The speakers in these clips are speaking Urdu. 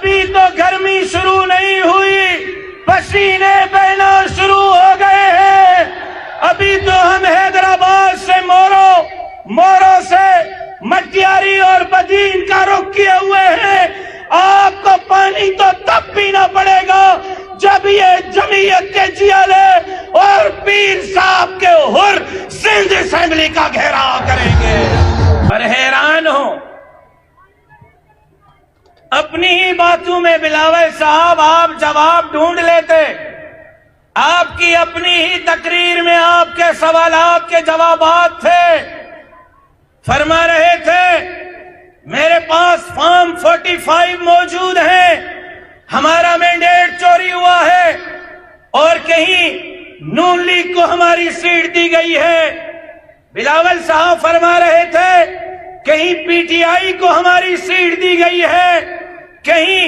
ابھی تو گرمی شروع نہیں ہوئی، پسینے بہنا شروع ہو گئے ہیں۔ ابھی تو ہم حیدرآباد سے مورو سے مٹیاری اور بدین کا رخ کیے ہوئے ہیں۔ آپ کو پانی تو تب پینا پڑے گا جب یہ جمعیت کے جیالے اور پیر صاحب کے حر سندھ اسمبلی کا گھیراؤ کریں گے۔ اور حیران ہوں اپنی ہی باتوں میں بلاول صاحب آپ جواب ڈھونڈ لیتے۔ آپ کی اپنی ہی تقریر میں آپ کے سوالات کے جوابات تھے۔ فرما رہے تھے میرے پاس فارم 45 موجود ہیں، ہمارا مینڈیٹ چوری ہوا ہے، اور کہیں نون لیگ کو ہماری سیٹ دی گئی ہے۔ بلاول صاحب فرما رہے تھے کہیں پی ٹی آئی کو ہماری سیٹ دی گئی ہے، کہیں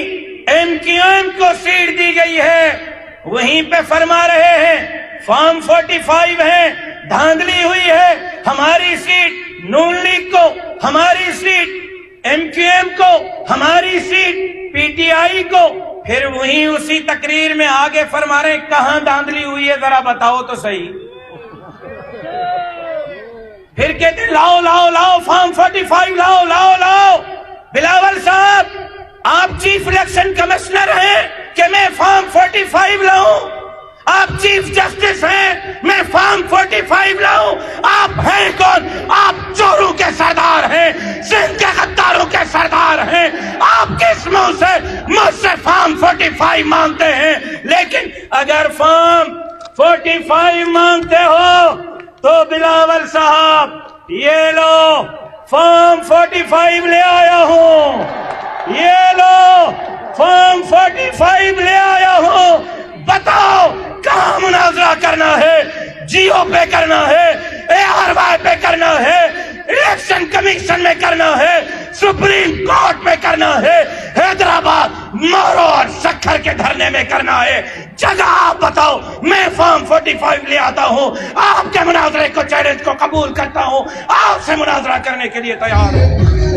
ایم کیو ایم کو سیٹ دی گئی ہے۔ وہیں پہ فرما رہے ہیں فارم 45 ہے، دھاندلی ہوئی ہے، ہماری سیٹ نون لیگ کو ہماری سیٹ، ایم کیو ایم کو ہماری سیٹ، پی ٹی آئی کو۔ پھر وہیں اسی تقریر میں آگے فرما رہے ہیں کہاں دھاندلی ہوئی ہے ذرا بتاؤ تو صحیح۔ پھر کہتے ہیں لاؤ لاؤ لاؤ فارم 45 لاؤ لاؤ لاؤ۔ بلاول صاحب آپ چیف الیکشن کمشنر ہیں کہ میں فارم 45 لاؤں؟ آپ چیف جسٹس ہیں میں فارم 45 لاؤں؟ آپ ہیں کون؟ آپ چوروں کے سردار ہیں، سندھ کے غداروں کے سردار ہیں۔ آپ کس منہ سے مجھ سے فارم 45 مانگتے ہیں؟ لیکن اگر فارم 45 مانگتے ہو تو بلاول صاحب یہ لو فارم 45 لے آیا ہوں، یہ لو فارم 45 لے آیا ہوں۔ بتاؤ کہاں مناظرہ کرنا ہے؟ جیو پہ کرنا ہے، اے آر وائی پہ کرنا ہے، الیکشن کمیشن میں کرنا ہے، سپریم کورٹ میں کرنا ہے، حیدرآباد مورو اور سکھر کے دھرنے میں کرنا ہے؟ جگہ آپ بتاؤ، میں فارم 45 لے آتا ہوں، آپ کے مناظرے کو چیلنج کو قبول کرتا ہوں، آپ سے مناظرہ کرنے کے لیے تیار ہوں۔